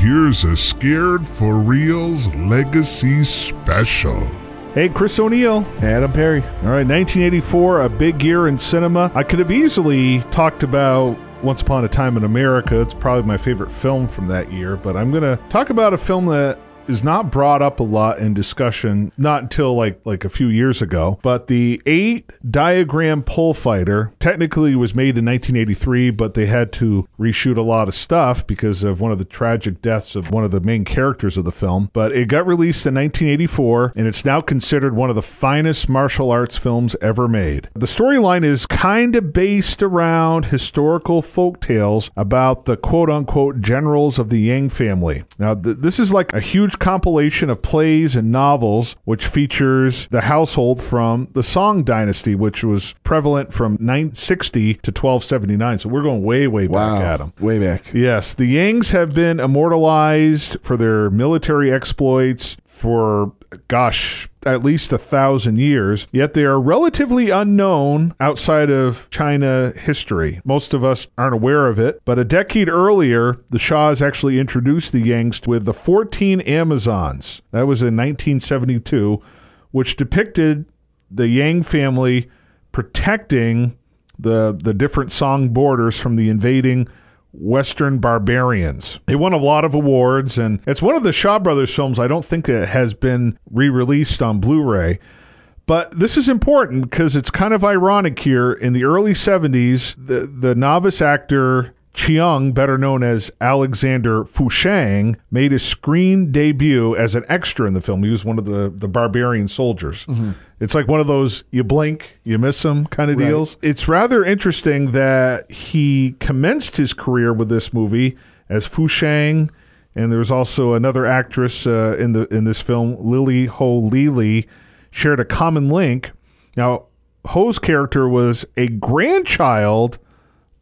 here's a Scared for Real's Legacy Special. Hey, Chris O'Neill. Adam Perry. All right, 1984, a big year in cinema. I could have easily talked about Once Upon a Time in America. It's probably my favorite film from that year, but I'm going to talk about a film that is not brought up a lot in discussion, not until like a few years ago, but the 8-diagram pole fighter technically was made in 1983, but they had to reshoot a lot of stuff because of one of the tragic deaths of one of the main characters of the film. But it got released in 1984, and it's now considered one of the finest martial arts films ever made. The storyline is kind of based around historical folk tales about the quote-unquote generals of the Yang family. Now, this is like a huge compilation of plays and novels which features the household from the Song dynasty, which was prevalent from 960 to 1279. So we're going way back at them. Way back. Yes, the Yangs have been immortalized for their military exploits for, gosh, at least 1,000 years, yet they are relatively unknown outside of China history. Most of us aren't aware of it, but a decade earlier, the Shahs actually introduced the Yangs with the 14 Amazons. That was in 1972, which depicted the Yang family protecting the different Song borders from the invading Western barbarians. They won a lot of awards, and it's one of the Shaw Brothers films I don't think it has been re-released on Blu-ray. But this is important because it's kind of ironic here. In the early 70s, the novice actor Chiang, better known as Alexander Fushang, made his screen debut as an extra in the film. He was one of the barbarian soldiers. Mm-hmm. It's like one of those you blink, you miss him kind of deals. It's rather interesting that he commenced his career with this movie as Fushang, and there was also another actress in this film, Lily Ho Lili, shared a common link. Now, Ho's character was a grandchild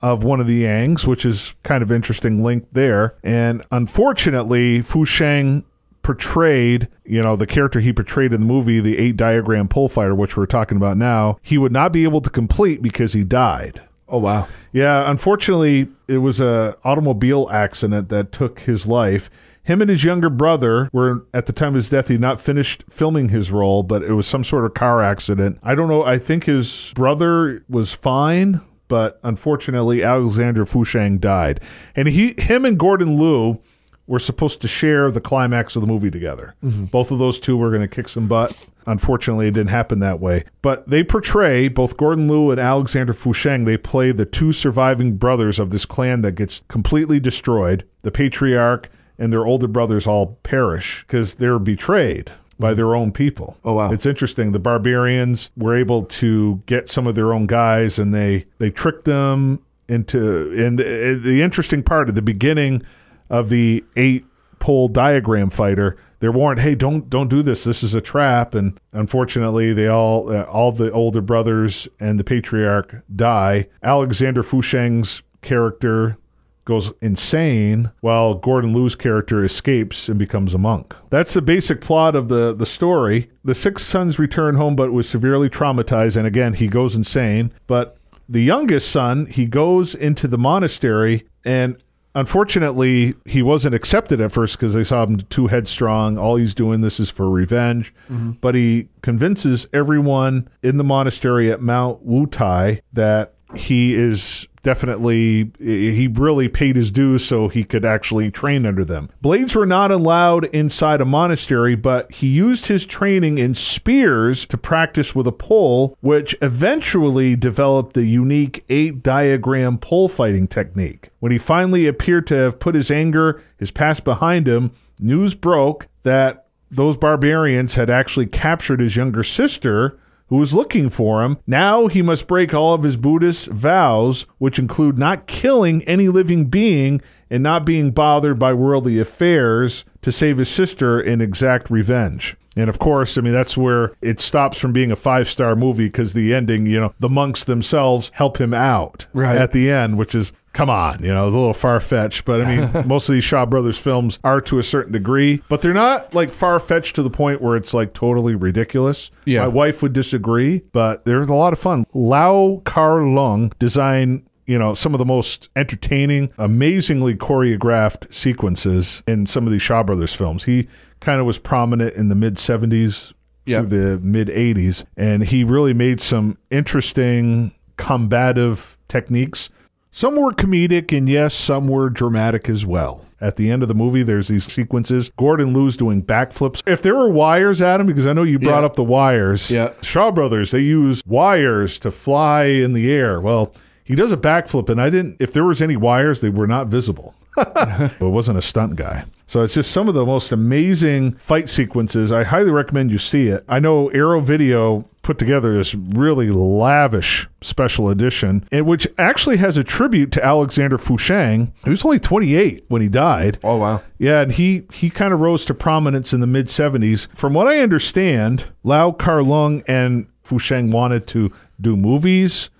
of one of the Yangs, which is kind of interesting link there. And unfortunately, Fushang portrayed, the character he portrayed in the movie, the 8-diagram pole fighter, which we're talking about now, he would not be able to complete because he died. Oh, wow. Yeah, unfortunately, it was an automobile accident that took his life. Him and his younger brother were, at the time of his death, he had not finished filming his role, but it was some sort of car accident. I don't know. I think his brother was fine, but unfortunately, Alexander Fushang died. And him and Gordon Liu were supposed to share the climax of the movie together. Mm-hmm. Both of those two were going to kick some butt. Unfortunately, it didn't happen that way. But they portray, both Gordon Liu and Alexander Fushang, they play the two surviving brothers of this clan that gets completely destroyed. The patriarch and their older brothers all perish because they're betrayed by their own people. Oh, wow. It's interesting. The barbarians were able to get some of their own guys, and they tricked them into... And the interesting part at the beginning of the 8-pole diagram fighter, they're warned, hey, don't do this. This is a trap. And unfortunately, they all the older brothers and the patriarch die. Alexander Fushang's character goes insane while Gordon Liu's character escapes and becomes a monk. That's the basic plot of the story. The 6 sons return home but was severely traumatized, and again, he goes insane. But the youngest son, he goes into the monastery, and unfortunately, he wasn't accepted at first because they saw him too headstrong. All he's doing this is for revenge. Mm-hmm. But he convinces everyone in the monastery at Mount Wutai that he is definitely, he really paid his dues so he could actually train under them. Blades were not allowed inside a monastery, but he used his training in spears to practice with a pole, which eventually developed the unique 8-diagram pole fighting technique. When he finally appeared to have put his anger, his past behind him, news broke that those barbarians had actually captured his younger sister, who was looking for him. Now he must break all of his Buddhist vows, which include not killing any living being and not being bothered by worldly affairs, to save his sister and exact revenge. And of course, I mean, that's where it stops from being a 5-star movie, because the ending, the monks themselves help him out at the end, which is, come on, a little far-fetched. But I mean, most of these Shaw Brothers films are to a certain degree, but they're not like far-fetched to the point where it's like totally ridiculous. Yeah. My wife would disagree, but there's a lot of fun. Lau Kar Lung designed some of the most entertaining, amazingly choreographed sequences in some of these Shaw Brothers films. He kind of was prominent in the mid-'70s through the mid-'80s, and he really made some interesting combative techniques. Some were comedic, and yes, some were dramatic as well. At the end of the movie, there's these sequences. Gordon Liu's doing backflips. If there were wires, Adam, because I know you brought up the wires, Shaw Brothers, they use wires to fly in the air. Well, he does a backflip, and if there was any wires, they were not visible. It wasn't a stunt guy. So it's just some of the most amazing fight sequences. I highly recommend you see it. I know Arrow Video put together this really lavish special edition, which actually has a tribute to Alexander Fouchang. He was only 28 when he died. Oh, wow. Yeah, and he kind of rose to prominence in the mid-'70s. From what I understand, Lau Kar-leung and Fouchang wanted to do movies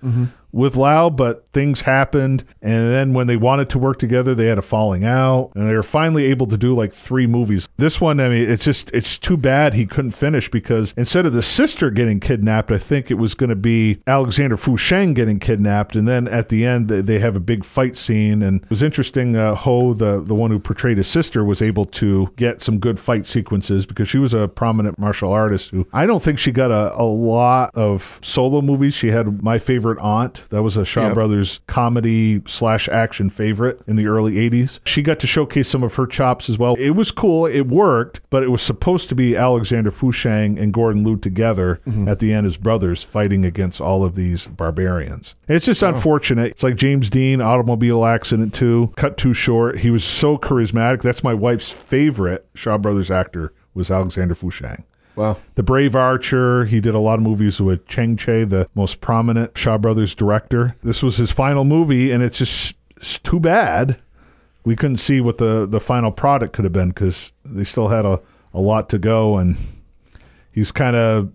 with Lau, but things happened, and then when they wanted to work together, they had a falling out, and they were finally able to do like 3 movies. This one, I mean, it's too bad he couldn't finish, because instead of the sister getting kidnapped, I think it was going to be Alexander Fouchang getting kidnapped, and then at the end, they have a big fight scene, and it was interesting, Ho, the one who portrayed his sister, was able to get some good fight sequences, because she was a prominent martial artist who, I don't think she got a lot of solo movies. She had My Favorite Aunt. That was a Shaw Brothers comedy/action favorite in the early 80s. She got to showcase some of her chops as well. It was cool. It worked, but it was supposed to be Alexander Fouchang and Gordon Liu together at the end as brothers fighting against all of these barbarians. And it's just unfortunate. It's like James Dean, Automobile Accident 2, cut too short. He was so charismatic. That's my wife's favorite Shaw Brothers actor, was Alexander Fouchang. Wow. The Brave Archer. He did a lot of movies with Cheng Che, the most prominent Shaw Brothers director. This was his final movie, and it's too bad we couldn't see what the final product could have been, because they still had a lot to go, and he's kind of,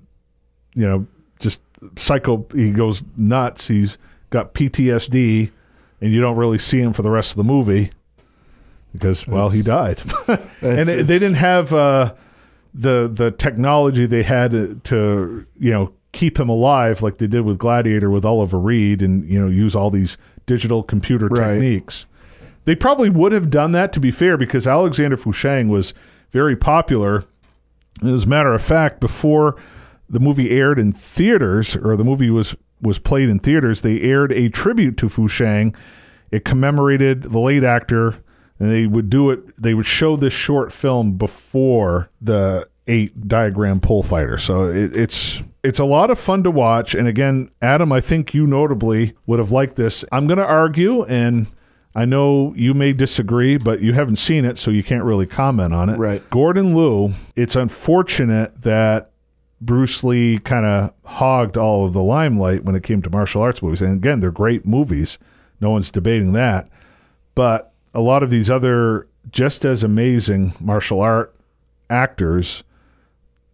just psycho. He goes nuts. He's got PTSD, and you don't really see him for the rest of the movie because, well, he died. And they didn't have... the technology they had to keep him alive like they did with Gladiator with Oliver Reed, and use all these digital computer techniques. They probably would have done that, to be fair, because Alexander Fouchang was very popular. As a matter of fact, before the movie aired in theaters, or the movie was played in theaters, they aired a tribute to Fouchang. It commemorated the late actor. And they would show this short film before the 8 diagram pole fighter. So it's a lot of fun to watch. And again, Adam, I think you notably would have liked this. I'm going to argue, and I know you may disagree, but you haven't seen it, so you can't really comment on it. Right. Gordon Liu, it's unfortunate that Bruce Lee kind of hogged all of the limelight when it came to martial arts movies. And again, they're great movies. No one's debating that. But a lot of these other just as amazing martial art actors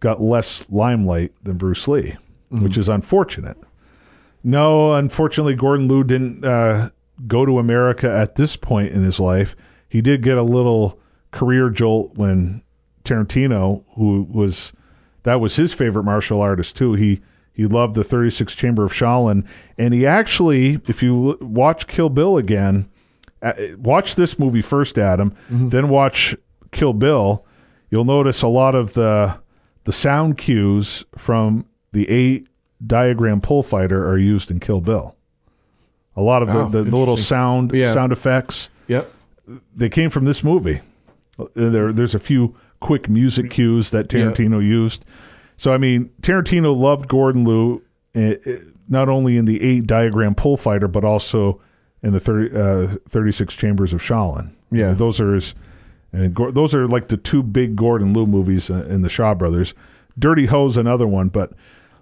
got less limelight than Bruce Lee, which is unfortunate. No, unfortunately, Gordon Liu didn't go to America at this point in his life. He did get a little career jolt when Tarantino, that was his favorite martial artist too. He loved the 36 Chamber of Shaolin, and he actually, if you watch Kill Bill again, watch this movie first, Adam, then watch Kill Bill. You'll notice a lot of the sound cues from the 8 diagram pole fighter are used in Kill Bill. A lot of the little sound effects, they came from this movie. There's a few quick music cues that Tarantino used. So, I mean, Tarantino loved Gordon Liu, not only in the 8 diagram pole fighter, but also in the 36 Chambers of Shaolin. Yeah, those are like the 2 big Gordon Liu movies in the Shaw Brothers. Dirty Ho's another one, but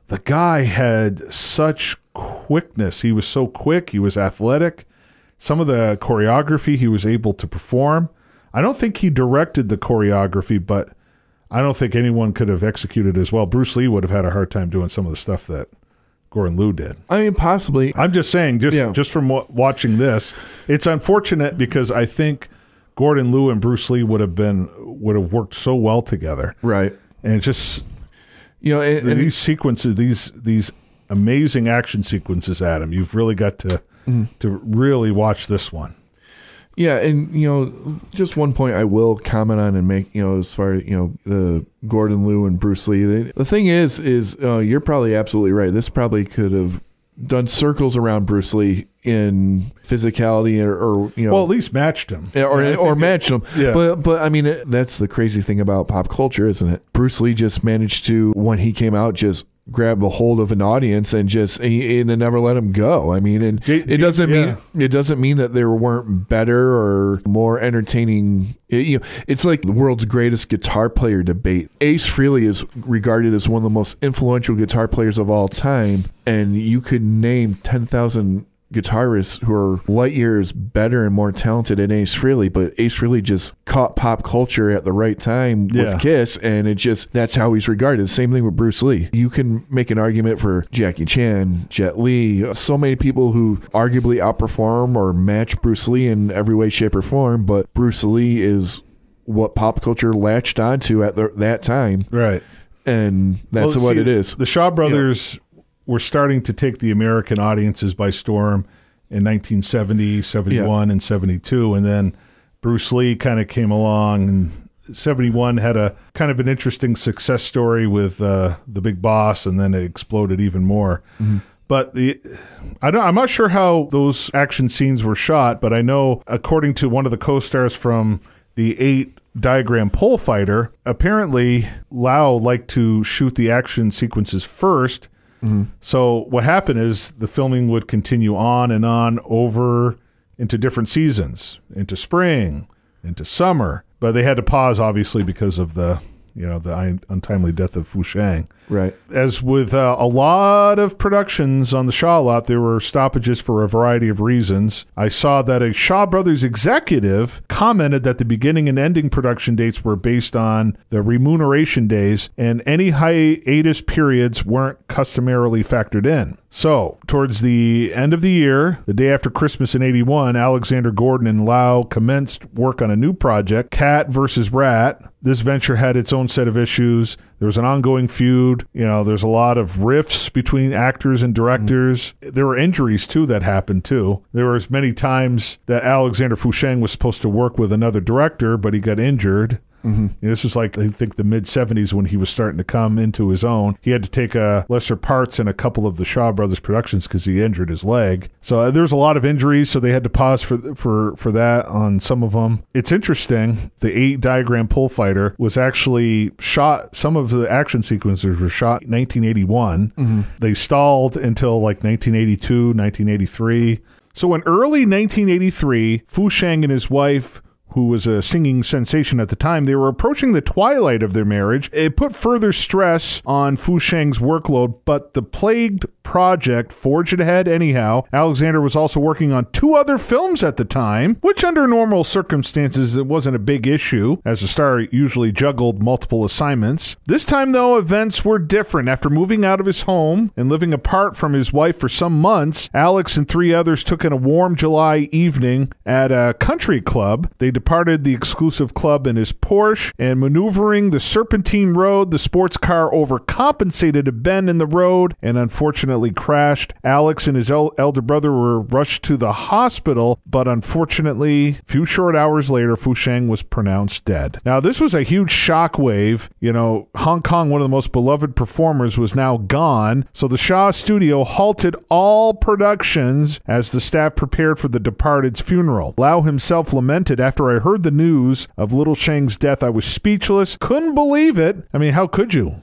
the guy had such quickness. He was so quick. He was athletic. Some of the choreography he was able to perform. I don't think he directed the choreography, but I don't think anyone could have executed as well. Bruce Lee would have had a hard time doing some of the stuff that Gordon Liu did. I mean, possibly. I'm just saying, just from watching this, it's unfortunate because I think Gordon Liu and Bruce Lee would have worked so well together. Right. And it's just, these sequences, these amazing action sequences, Adam, you've really got to to really watch this one. Yeah, and just one point I will comment on and make, as far as the Gordon Liu and Bruce Lee. The thing is you're probably absolutely right. This probably could have done circles around Bruce Lee in physicality, or well, at least matched him, or matched him. Yeah. But I mean, that's the crazy thing about pop culture, isn't it? Bruce Lee just managed to, when he came out, just grab a hold of an audience and and never let him go. I mean, and it doesn't mean that there weren't better or more entertaining. It's like the world's greatest guitar player debate. Ace Frehley is regarded as one of the most influential guitar players of all time, and you could name 10,000 guitarists who are light years better and more talented than Ace Frehley, but Ace Frehley just caught pop culture at the right time with Kiss, and that's how he's regarded. Same thing with Bruce Lee. You can make an argument for Jackie Chan, Jet Li, so many people who arguably outperform or match Bruce Lee in every way, shape, or form, but Bruce Lee is what pop culture latched onto at that time. Right. And that's what it is. The Shaw Brothers were starting to take the American audiences by storm in 1970, 71, and 72. And then Bruce Lee kind of came along, and 71 had a kind of an interesting success story with the Big Boss, and then it exploded even more. Mm-hmm. But I'm not sure how those action scenes were shot, but I know, according to one of the co-stars from the 8 Diagram Pole Fighter, apparently Lau liked to shoot the action sequences first. Mm-hmm. So what happened is the filming would continue on over into different seasons, into spring, into summer. But they had to pause, obviously, because of the untimely death of Fu Shang. Right. As with a lot of productions on the Shaw lot, there were stoppages for a variety of reasons. I saw that a Shaw Brothers executive commented that the beginning and ending production dates were based on the remuneration days, and any hiatus periods weren't customarily factored in. So, towards the end of the year, the day after Christmas in 81, Alexander Gordon and Lau commenced work on a new project, Cat vs. Rat. This venture had its own set of issues. There was an ongoing feud. There's a lot of rifts between actors and directors. Mm-hmm. There were injuries, too, that happened, too. There were many times that Alexander Fu Shang was supposed to work with another director, but he got injured. Mm-hmm. This was like, I think, the mid-'70s when he was starting to come into his own. He had to take lesser parts in a couple of the Shaw Brothers productions because he injured his leg. So there's a lot of injuries, so they had to pause for that on some of them. It's interesting. The 8 Diagram Pole Fighter was actually shot, some of the action sequences were shot in 1981. Mm-hmm. They stalled until like 1982, 1983. So in early 1983, Fu Shang and his wife, who was a singing sensation at the time, they were approaching the twilight of their marriage. It put further stress on Fu Shang's workload, but the plagued project forged ahead anyhow. Alexander was also working on 2 other films at the time, which under normal circumstances, it wasn't a big issue, as a star usually juggled multiple assignments. This time, though, events were different. After moving out of his home and living apart from his wife for some months, Alex and 3 others took in a warm July evening at a country club. They departed the exclusive club in his Porsche, and maneuvering the serpentine road, the sports car overcompensated a bend in the road and unfortunately crashed. Alex and his elder brother were rushed to the hospital, but unfortunately, a few short hours later, Fu Shang was pronounced dead. Now, this was a huge shockwave. Hong Kong, one of the most beloved performers, was now gone, so the Shaw studio halted all productions as the staff prepared for the departed's funeral. Lau himself lamented, "After I heard the news of little Shang's death, I was speechless, couldn't believe it." I mean, how could you,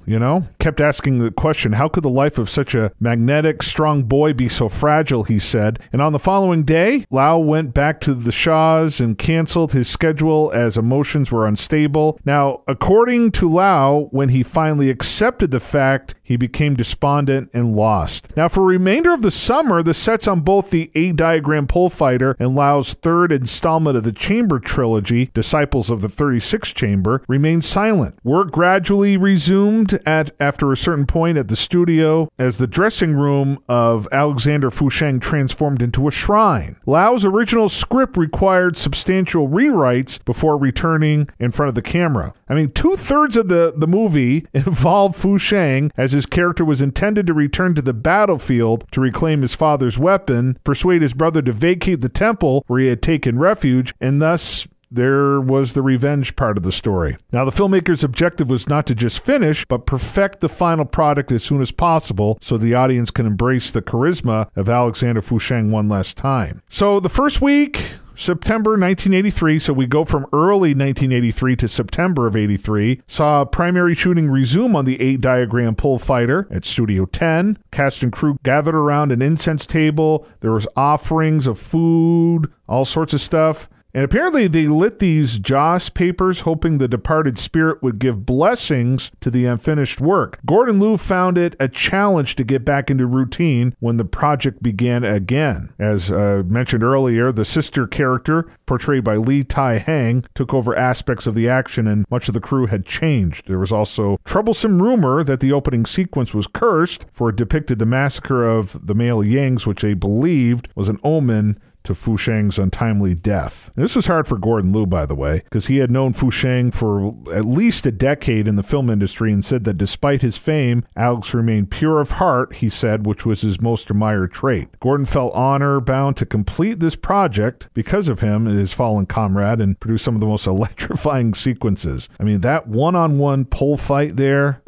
Kept asking the question, how could the life of such a magnetic, strong boy be so fragile, he said. And on the following day, Lau went back to the Shaws and canceled his schedule as emotions were unstable. Now, according to Lau, when he finally accepted the fact, he became despondent and lost. Now, for the remainder of the summer, the sets on both the 8 Diagram Pole Fighter and Lau's 3rd installment of the Chamber trilogy, Disciples of the 36th Chamber, remained silent. Work gradually resumed after a certain point at the studio as the dressing room of Alexander Fu Shang transformed into a shrine. Lau's original script required substantial rewrites before returning in front of the camera. I mean, 2/3 of the movie involved Fu Shang as his his character was intended to return to the battlefield to reclaim his father's weapon, persuade his brother to vacate the temple where he had taken refuge, and thus there was the revenge part of the story. Now, the filmmaker's objective was not to just finish, but perfect the final product as soon as possible so the audience can embrace the charisma of Alexander Fusheng one last time. So the first week, September 1983, so we go from early 1983 to September of 83, saw primary shooting resume on the 8-diagram pull fighter at Studio 10. Cast and crew gathered around an incense table. There was offerings of food, all sorts of stuff. And apparently they lit these joss papers hoping the departed spirit would give blessings to the unfinished work. Gordon Liu found it a challenge to get back into routine when the project began again. As mentioned earlier, the sister character, portrayed by Lee Tai Hang, took over aspects of the action and much of the crew had changed. There was also troublesome rumor that the opening sequence was cursed, for it depicted the massacre of the male Yangs, which they believed was an omen to Fusheng's untimely death. This was hard for Gordon Liu, by the way, because he had known Fusheng for at least a decade in the film industry and said that despite his fame, Alex remained pure of heart, he said, which was his most admired trait. Gordon felt honor-bound to complete this project because of him and his fallen comrade and produce some of the most electrifying sequences. I mean, that one-on-one pole fight there,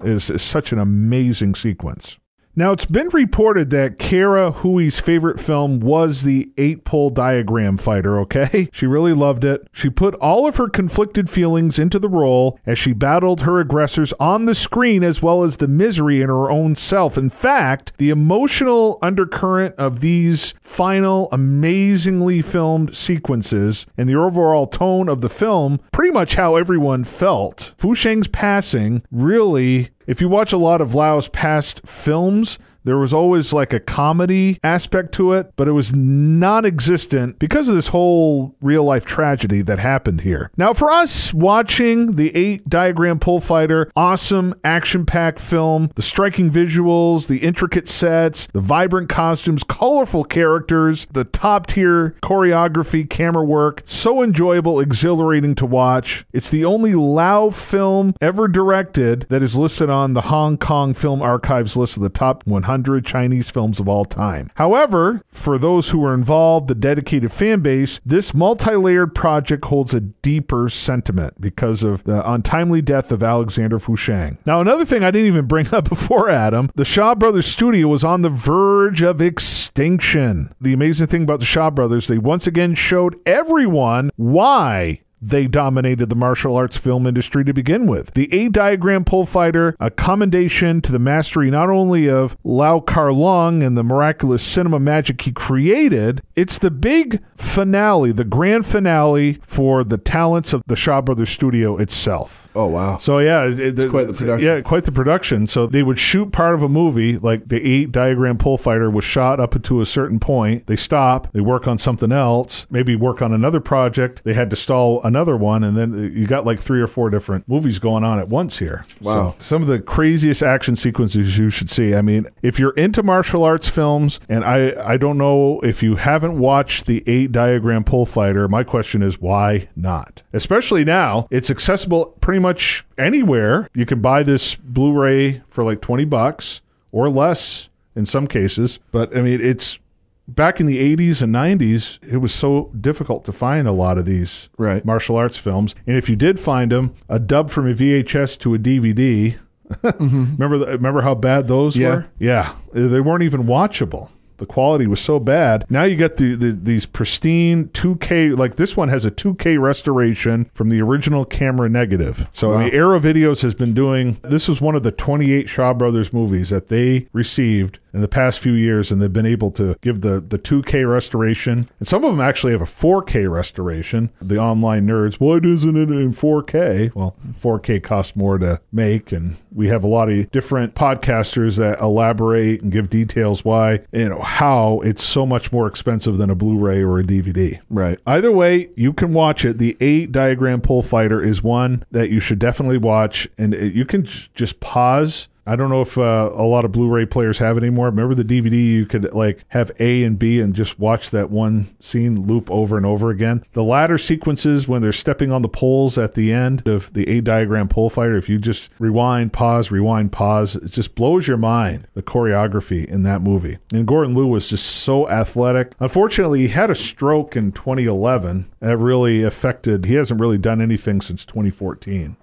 is such an amazing sequence. Now, it's been reported that Kara Hui's favorite film was the 8-pole diagram fighter, okay? She really loved it. She put all of her conflicted feelings into the role as she battled her aggressors on the screen as well as the misery in her own self. In fact, the emotional undercurrent of these final, amazingly filmed sequences and the overall tone of the film, pretty much how everyone felt. Fusheng's passing really... If you watch a lot of Lau's past films, there was always like a comedy aspect to it, but it was non-existent because of this whole real-life tragedy that happened here. Now, for us watching the 8-diagram pull fighter, awesome action-packed film, the striking visuals, the intricate sets, the vibrant costumes, colorful characters, the top-tier choreography, camera work, so enjoyable, exhilarating to watch. It's the only Lau film ever directed that is listed on the Hong Kong Film Archive's list of the top 100 Chinese films of all time. However, for those who were involved, the dedicated fan base, this multi-layered project holds a deeper sentiment because of the untimely death of Alexander Fusheng. Now, another thing I didn't even bring up before, Adam, the Shaw Brothers studio was on the verge of extinction. The amazing thing about the Shaw Brothers, they once again showed everyone why they dominated the martial arts film industry to begin with. The 8-diagram pull fighter, a commendation to the mastery not only of Lau Kar-Leung and the miraculous cinema magic he created, it's the big finale, the grand finale for the talents of the Shaw Brothers studio itself. Oh, wow. So, yeah. It's quite the production. Yeah, quite the production. So they would shoot part of a movie, like the 8-diagram pull fighter was shot up to a certain point. They stop, they work on something else, maybe work on another project. They had to stall another one, and then you got like 3 or 4 different movies going on at once here. Wow. So some of the craziest action sequences you should see. I mean, if you're into martial arts films, and I don't know if you haven't watched the 8-diagram pull fighter, my question is why not? Especially now, it's accessible pretty much anywhere. You can buy this Blu-ray for like $20 or less in some cases, but I mean, it's back in the 80s and 90s, it was so difficult to find a lot of these martial arts films. And if you did find them, a dub from a VHS to a DVD, remember how bad those were? Yeah, they weren't even watchable. The quality was so bad. Now you get these pristine 2K, like this one has a 2K restoration from the original camera negative. So I mean, Arrow Videos has been doing, this was one of the 28 Shaw Brothers movies that they received in the past few years, and they've been able to give the 2K restoration. And some of them actually have a 4K restoration. The online nerds, why isn't it in 4K? Well, 4K costs more to make, and we have a lot of different podcasters that elaborate and give details why, how it's so much more expensive than a Blu-ray or a DVD. Right. Either way, you can watch it. The 8-diagram pull fighter is one that you should definitely watch, and you can just pause I don't know if a lot of Blu-ray players have it anymore. Remember the DVD, you could like have A and B and just watch that one scene loop over and over again. The ladder sequences when they're stepping on the poles at the end of the A-diagram pole fighter, if you just rewind, pause, it just blows your mind, the choreography in that movie. And Gordon Liu was just so athletic. Unfortunately, he had a stroke in 2011 that really affected, he hasn't really done anything since 2014.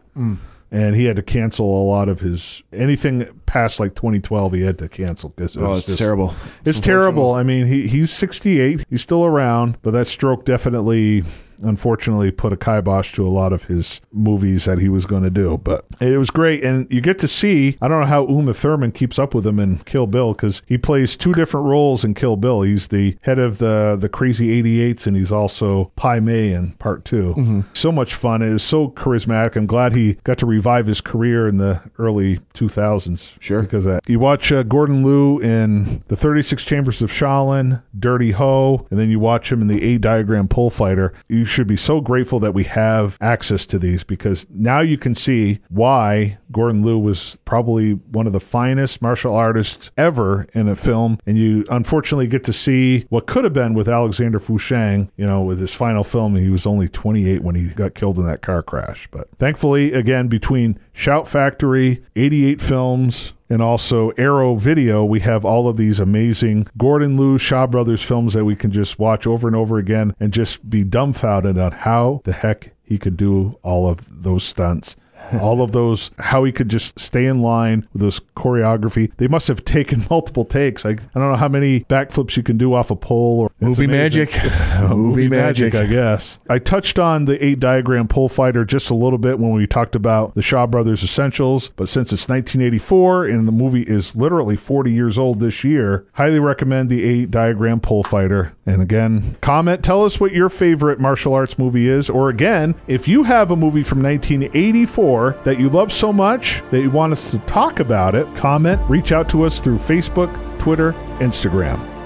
And he had to cancel a lot of his, anything past like 2012 he had to cancel. It's terrible. It's terrible. I mean, he's 68. He's still around, but that stroke definitely, unfortunately, put a kibosh to a lot of his movies that he was going to do. But it was great. And you get to see, I don't know how Uma Thurman keeps up with him in Kill Bill, because he plays two different roles in Kill Bill. He's the head of the Crazy 88s, and he's also Pai Mei in Part 2. So much fun. It was so charismatic. I'm glad he got to revive his career in the early 2000s. Sure. Because of that. You watch Gordon Liu in The 36 Chambers of Shaolin, Dirty Ho, and then you watch him in the A-diagram pole fighter. You should be so grateful that we have access to these, because now you can see why Gordon Liu was probably one of the finest martial artists ever in a film. And you unfortunately get to see what could have been with Alexander Fusheng, you know, with his final film. He was only 28 when he got killed in that car crash. But thankfully, again, between Shout Factory, 88 Films, and also Arrow Video, we have all of these amazing Gordon Liu, Shaw Brothers films that we can just watch over and over again and just be dumbfounded on how the heck he could do all of those stunts. All of those, how he could just stay in line with those choreography. They must have taken multiple takes. I don't know how many backflips you can do off a pole. Or movie magic. Movie magic, I guess. I touched on the 8-diagram pole fighter just a little bit when we talked about the Shaw Brothers Essentials, but since it's 1984 and the movie is literally 40 years old this year, highly recommend the 8-diagram pole fighter. And again, comment, tell us what your favorite martial arts movie is, or again, if you have a movie from 1984 that you love so much that you want us to talk about it, comment, reach out to us through Facebook, Twitter, Instagram.